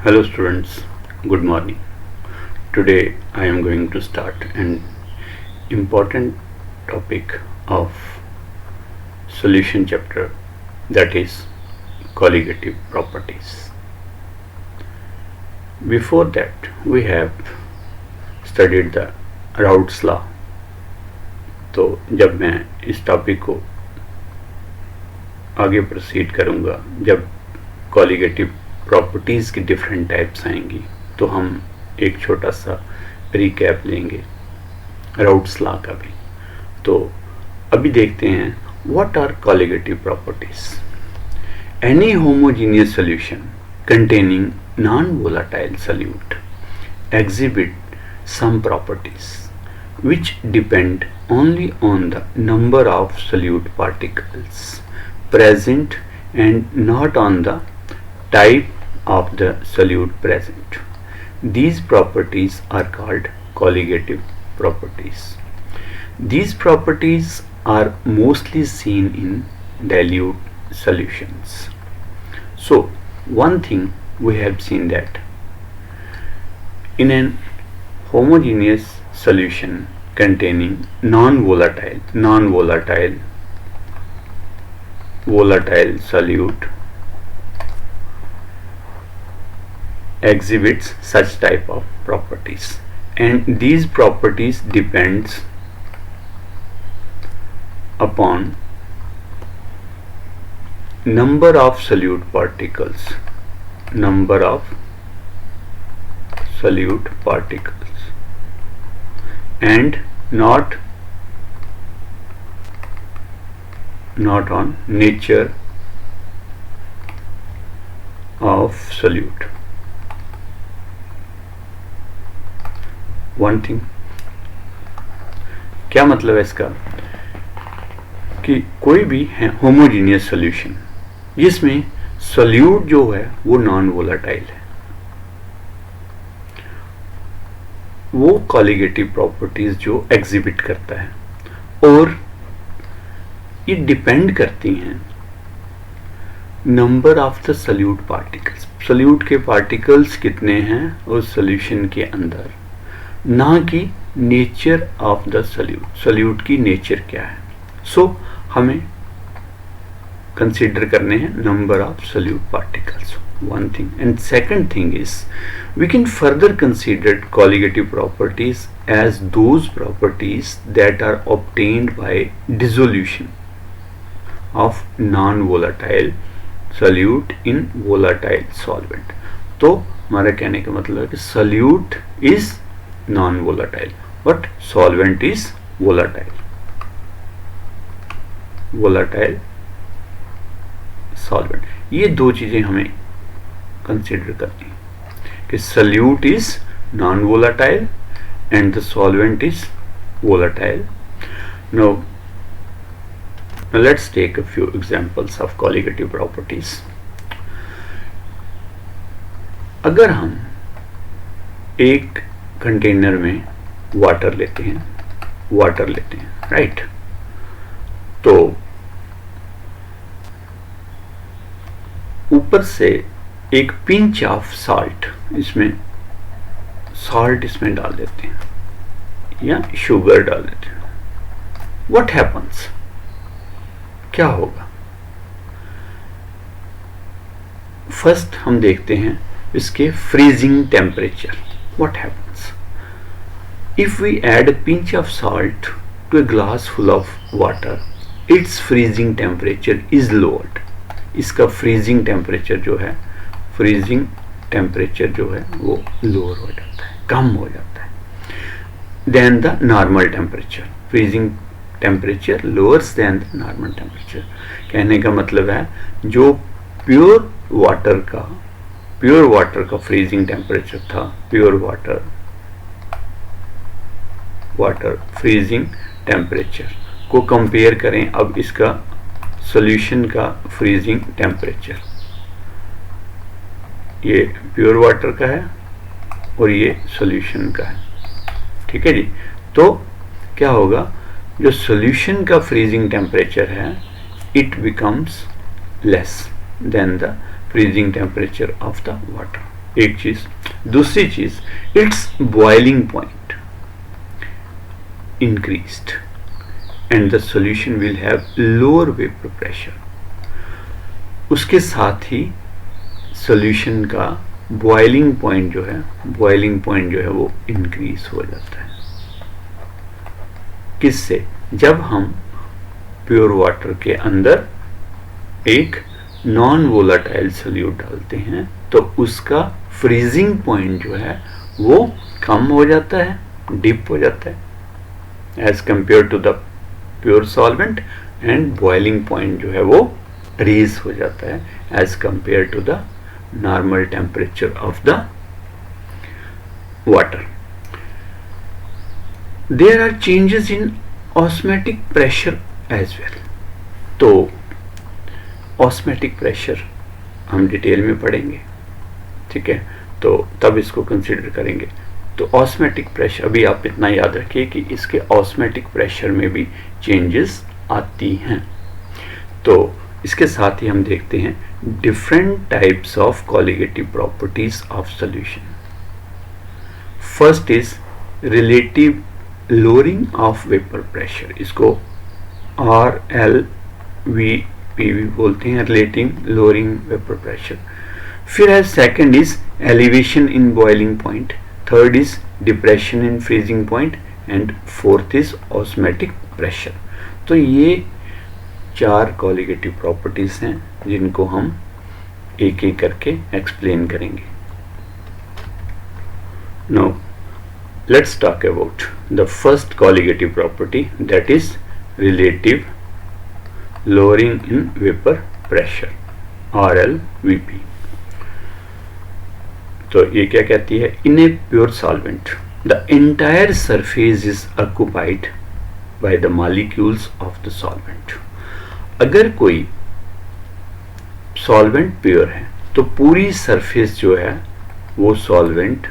Hello students, good morning. Today I am going to start an important topic of solution chapter, that is colligative properties. Before that we have studied the Raoult's law. तो जब मैं इस topic को आगे proceed करूँगा, जब colligative properties की different types आएंगी तो हम एक छोटा सा रिकैप लेंगे राउट्स लॉ का भी। तो अभी देखते हैं what are colligative properties. Any homogeneous solution containing non volatile solute exhibit some properties which depend only on the number of solute particles present and not on the type of the solute present. These properties are called colligative properties. These properties are mostly seen in dilute solutions. So one thing we have seen that in an homogeneous solution containing non-volatile solute exhibits such type of properties, and these properties depends upon number of solute particles and not on nature of solute. One thing, क्या मतलब है इसका कि कोई भी है homogeneous solution जिसमें solute जो है वो नॉन वोलेटाइल है, वो कॉलिगेटिव प्रॉपर्टीज जो एग्जिबिट करता है, और ये डिपेंड करती हैं number of the solute particles. Solute के पार्टिकल्स कितने हैं उस सॉल्यूशन के अंदर, ना कि नेचर ऑफ द सॉल्यूट की नेचर क्या है। सो हमें कंसीडर करने हैं number of solute particles, one thing. And second thing is we can further consider colligative properties as those properties that are obtained by dissolution of non-volatile solute in volatile solvent. तो हमारा कहने का मतलब है कि solute is non-volatile but solvent is volatile solvent. ये दो चीजें हमें कंसिडर करनी है कि solute is non-volatile and the solvent is volatile. Now let's take a few examples of colligative properties. अगर हम एक कंटेनर में वाटर लेते हैं, राइट, तो ऊपर से एक पिंच ऑफ साल्ट इसमें डाल देते हैं या शुगर डाल देते हैं, व्हाट हैपन्स, क्या होगा। फर्स्ट हम देखते हैं इसके freezing temperature, what happens if we add a pinch of salt to a glass full of water, its freezing temperature is lowered. इसका freezing temperature जो है वो lower हो जाता है, कम हो जाता है than the normal temperature. Freezing temperature lowers than the normal temperature. कहने का मतलब है जो प्योर वाटर का freezing temperature था, प्योर वाटर फ्रीजिंग टेम्परेचर को कंपेयर करें अब इसका सॉल्यूशन का फ्रीजिंग टेम्परेचर, ये प्योर वाटर का है और ये सॉल्यूशन का है, ठीक है जी। तो क्या होगा, जो सॉल्यूशन का फ्रीजिंग टेम्परेचर है it becomes less than the freezing temperature of the water. एक चीज। दूसरी चीज, it's boiling point increased and the solution will have lower vapour pressure. उसके साथ ही सॉल्यूशन का बॉइलिंग पॉइंट जो है वो इंक्रीज हो जाता है। किससे? जब हम प्योर वाटर के अंदर एक नॉन वोलाटाइल सोल्यूट डालते हैं तो उसका फ्रीजिंग पॉइंट जो है वो कम हो जाता है, डिप हो जाता है as compare to the pure solvent, and boiling point जो है वो रेज हो जाता है as compare to the normal temperature of the water. There are changes in osmotic pressure as well. तो ऑस्मेटिक प्रेशर हम डिटेल में पढ़ेंगे, ठीक है, तो तब इसको कंसीडर करेंगे। तो ऑस्मेटिक प्रेशर, अभी आप इतना याद रखिए कि इसके ऑस्मेटिक प्रेशर में भी चेंजेस आती हैं। तो इसके साथ ही हम देखते हैं different types of colligative properties of solution. First is relative lowering of vapour pressure, इसको RLVP बोलते हैं, रिलेटिव लोअरिंग वेपर प्रेशर। फिर है second is elevation in boiling point, third is depression in freezing point, and fourth is osmotic pressure. तो ये 4 colligative properties हैं जिनको हम एक एक करके एक्सप्लेन करेंगे। Now let's talk about the first colligative property, that is relative lowering in vapour pressure, RLVP। तो ये क्या कहती है? In a pure solvent the entire surface is occupied by the molecules of the solvent. अगर कोई solvent pure है तो पूरी सरफेस जो है वो सॉल्वेंट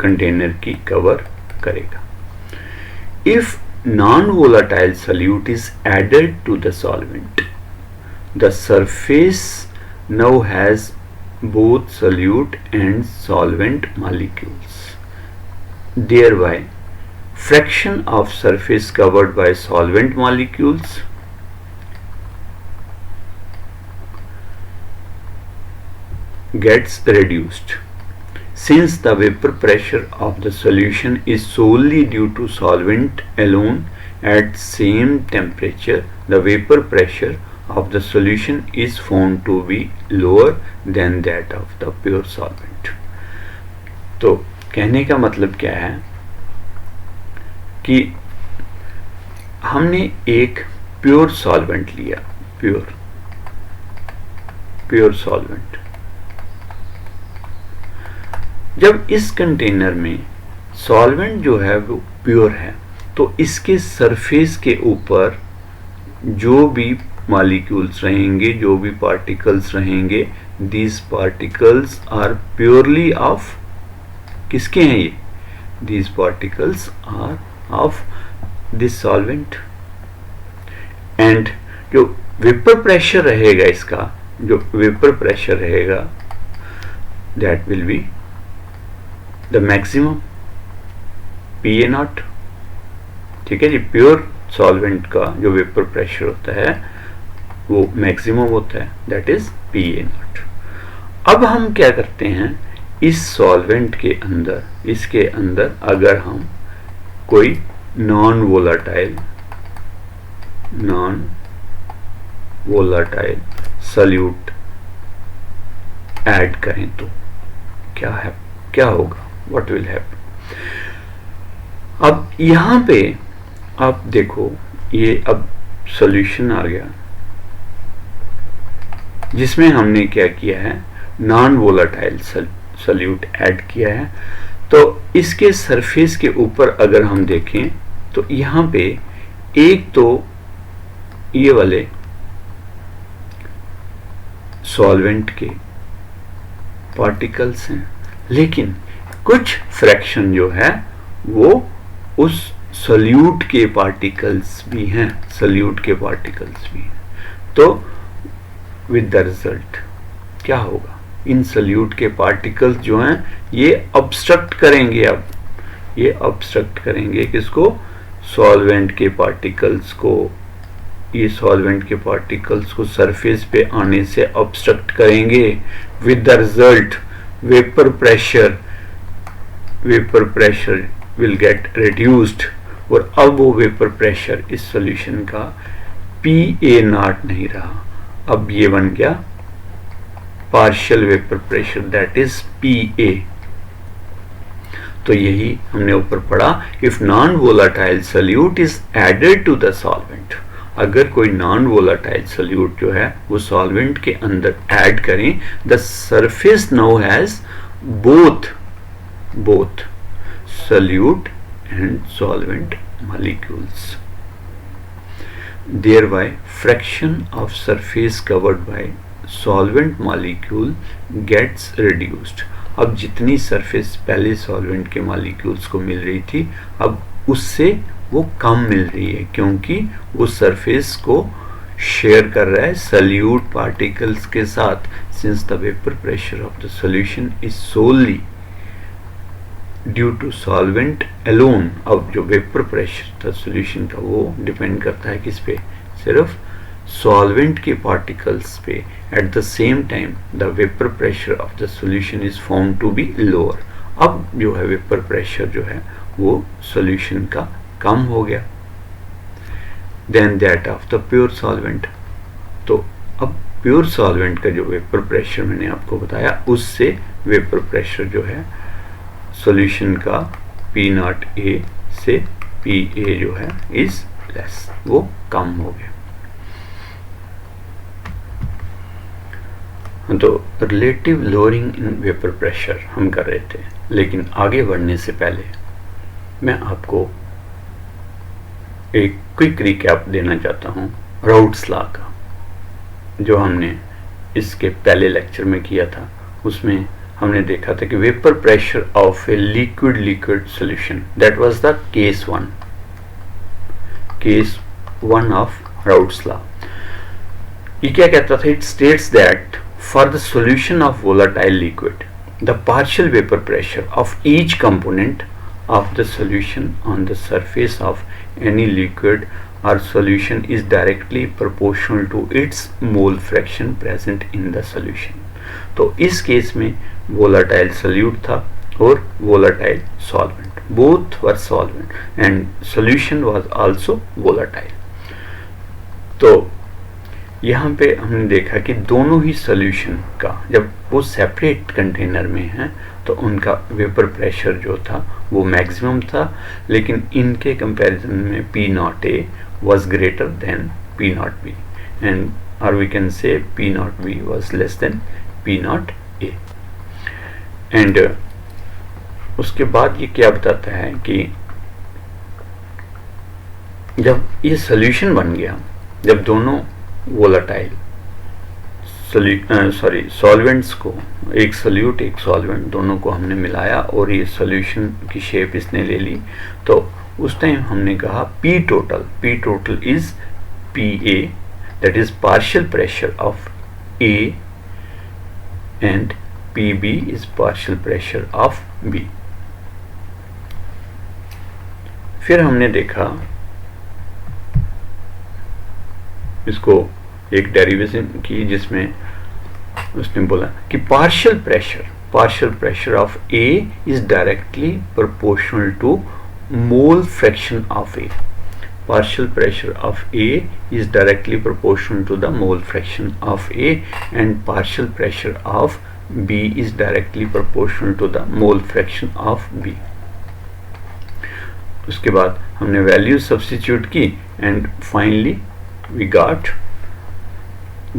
कंटेनर की कवर करेगा। If non volatile solute is added to the solvent, the surface now has both solute and solvent molecules. Thereby, fraction of surface covered by solvent molecules gets reduced. Since the vapor pressure of the solution is solely due to solvent alone, at same temperature, the vapor pressure of the solution is found to be lower than that of the pure solvent. तो कहने का मतलब क्या है कि हमने एक pure solvent लिया, प्योर सॉल्वेंट। जब इस कंटेनर में सॉल्वेंट जो है वो प्योर है तो इसके सरफेस के ऊपर जो भी मॉलिक्यूल्स रहेंगे, जो भी पार्टिकल्स रहेंगे, these particles are purely of, किसके हैं ये? These particles are of this solvent. And जो वेपर प्रेशर रहेगा, इसका जो वेपर प्रेशर रहेगा, that will be the maximum PA0। ठीक है जी, प्योर सॉल्वेंट का जो वेपर प्रेशर होता है वो मैक्सिमम होता है, दैट इज PA0। अब हम क्या करते हैं, इस सॉल्वेंट के अंदर, इसके अंदर अगर हम कोई नॉन वोलाटाइल सॉल्यूट ऐड करें तो क्या होगा, व्हाट विल हैपन। अब यहां पे आप देखो, ये अब सॉल्यूशन आ गया जिसमें हमने क्या किया है, नॉन वोलाटाइल सॉल्यूट ऐड किया है। तो इसके सरफेस के ऊपर अगर हम देखें तो यहाँ पे एक तो ये वाले सॉल्वेंट के पार्टिकल्स हैं, लेकिन कुछ फ्रैक्शन जो है वो उस सॉल्यूट के पार्टिकल्स भी हैं, तो विद द रिजल्ट क्या होगा, इन सल्यूट के पार्टिकल्स जो हैं ये ऑब्स्ट्रक्ट करेंगे। अब ये ऑब्स्ट्रक्ट करेंगे किसको? सॉल्वेंट के पार्टिकल्स को। ये सॉल्वेंट के पार्टिकल्स को सरफेस पे आने से ऑब्स्ट्रक्ट करेंगे, with the result vapour pressure will get reduced. और अब वो वेपर प्रेशर इस सॉल्यूशन का PA0 नहीं रहा, अब ये बन गया partial vapour pressure, that is PA। तो यही हमने ऊपर पढ़ा, if non volatile solute is added to the solvent. अगर कोई नॉन वोलाटाइल सॉल्यूट जो है वो सॉल्वेंट के अंदर ऐड करें, the surface now has both solute and solvent molecules, thereby fraction of surface covered by solvent molecule gets reduced। अब जितनी सरफेस पहले सॉल्वेंट के मॉलिक्यूल्स को मिल रही थी अब उससे वो कम मिल रही है, क्योंकि वो सरफेस को शेयर कर रहा है सल्यूट पार्टिकल्स के साथ, since the vapour pressure of the solution is solely due to solvent alone. अब जो वेपर प्रेशर था सॉल्यूशन का वो डिपेंड करता है किस पे? सिर्फ सॉल्वेंट के पार्टिकल्स पे। At the same time the vapour pressure of the solution is found to be lower. अब जो है वेपर प्रेशर जो है वो सॉल्यूशन का कम हो गया then that of the pure solvent. तो अब प्योर सॉल्वेंट का जो वेपर प्रेशर मैंने आपको बताया उससे वेपर प्रेशर जो है सॉल्यूशन का P0A से PA जो है इज लेस, वो कम हो गया। तो relative lowering in vapour pressure हम कर रहे थे, लेकिन आगे बढ़ने से पहले मैं आपको एक क्विक रिकैप देना चाहता हूँ राउट्स लॉ का, जो हमने इसके पहले लेक्चर में किया था। उसमें हमने देखा था कि vapour pressure of a liquid solution, that was the case one of routes law. ये क्या कहता था? It states that for the solution of volatile liquid the partial vapour pressure of each component of the solution on the surface of any liquid or solution is directly proportional to its mole fraction present in the solution। तो इस case में volatile solute था और volatile solvent, both were solvent and solution was also volatile। तो यहाँ पे हमने देखा कि दोनों ही सॉल्यूशन का जब वो सेपरेट कंटेनर में हैं तो उनका वेपर प्रेशर जो था वो मैक्सिमम था, लेकिन इनके कंपैरिजन में P0A was greater than P0B and or we can say P0B was less than P0A। and उसके बाद ये क्या बताता है कि जब ये सॉल्यूशन बन गया, जब दोनों वोलाटाइल सॉल्वेंट्स को, एक सॉल्यूट एक सॉल्वेंट, दोनों को हमने मिलाया और ये सॉल्यूशन की शेप इसने ले ली, तो उस टाइम हमने कहा P total is PA, that is partial pressure of A and PB is partial pressure of B। फिर हमने देखा इसको एक डेरिवेशन की जिसमें उसने बोला कि partial pressure of A is directly proportional to mole fraction of A। partial pressure of A is directly proportional to the mole fraction of A and partial pressure of B is directly proportional to the mole fraction of B। उसके बाद हमने value substitute की and finally we got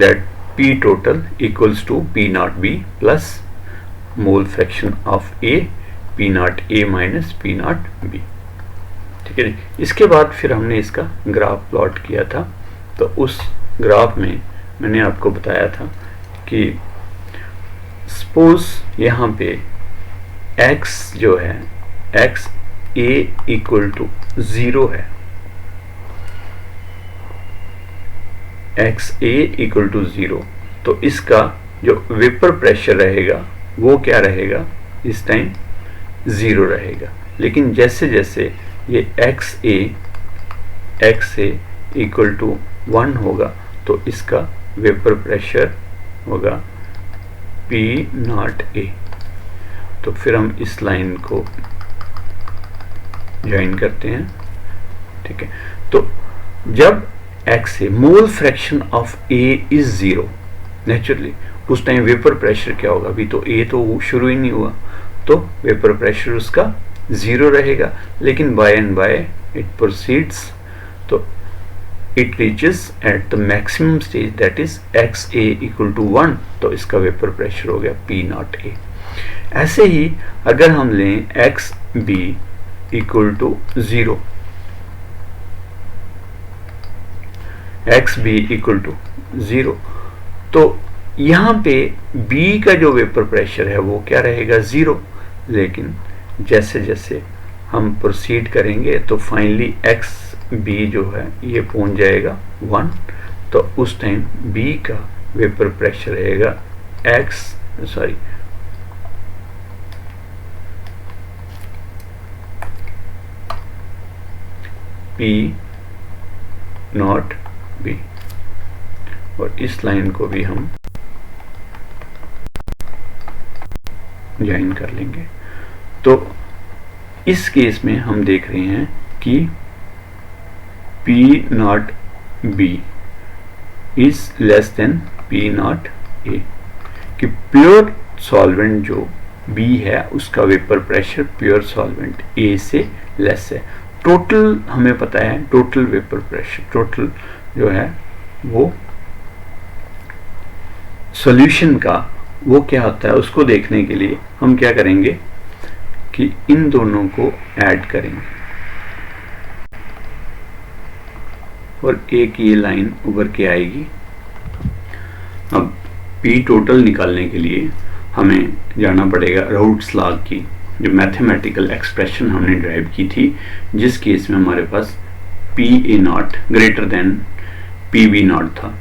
that P total equals to P0B plus mole fraction of A, P0A minus P0B। ठीक है जी। इसके बाद फिर हमने इसका ग्राफ प्लॉट किया था, तो उस ग्राफ में मैंने आपको बताया था कि सपोज यहाँ पे x जो है x A इक्वल टू 0 है, x A इक्वल टू 0, तो इसका जो वेपर प्रेशर रहेगा वो क्या रहेगा, इस टाइम 0 रहेगा। लेकिन जैसे जैसे ये एक्स ए इक्वल टू 1 होगा तो इसका वेपर प्रेशर होगा P नॉट A। तो फिर हम इस लाइन को ज्वाइन करते हैं, ठीक है। तो जब x A mole fraction of A is 0, naturally उस टाइम वेपर प्रेशर क्या होगा, अभी तो ए तो शुरू ही नहीं हुआ, तो वेपर प्रेशर उसका 0 रहेगा। लेकिन by and by it proceeds, तो it reaches at the maximum stage that is X A equal to 1, तो इसका वेपर प्रेशर हो गया P नॉट A। ऐसे ही अगर हम लें X B equal to 0, X B equal to 0, तो यहाँ पे B का जो वेपर प्रेशर है वो क्या रहेगा, 0। लेकिन जैसे जैसे हम प्रोसीड करेंगे तो फाइनली एक्स बी जो है ये पहुंच जाएगा 1, तो उस टाइम B का वेपर प्रेशर रहेगा P नॉट B। और इस लाइन को भी हम ज्वाइन कर लेंगे। तो इस केस में हम देख रहे हैं कि P not B is less than P not A, कि प्योर सॉल्वेंट जो B है उसका vapour pressure pure solvent A से लेस है। टोटल हमें पता है, टोटल वेपर प्रेशर, टोटल जो है वो सॉल्यूशन का वो क्या होता है, उसको देखने के लिए हम क्या करेंगे कि इन दोनों को ऐड करेंगे और एक ये लाइन उभर के आएगी। अब P टोटल निकालने के लिए हमें जाना पड़ेगा राउट्स लॉ की जो मैथमेटिकल एक्सप्रेशन हमने ड्राइव की थी, जिस केस में हमारे पास PA not greater than PB not था।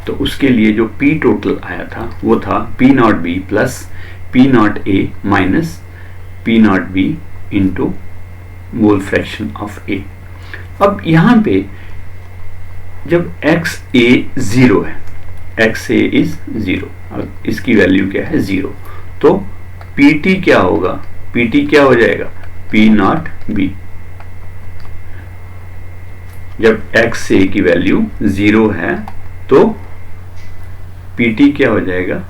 तो उसके लिए जो P टोटल आया था वो था P not B plus P not A minus P not B into mole fraction of A। अब यहाँ पे जब XA 0 है, XA इज 0, अब इसकी वैल्यू क्या है 0, तो PT क्या होगा, PT क्या हो जाएगा P नॉट B। जब XA की वैल्यू 0 है तो PT क्या हो जाएगा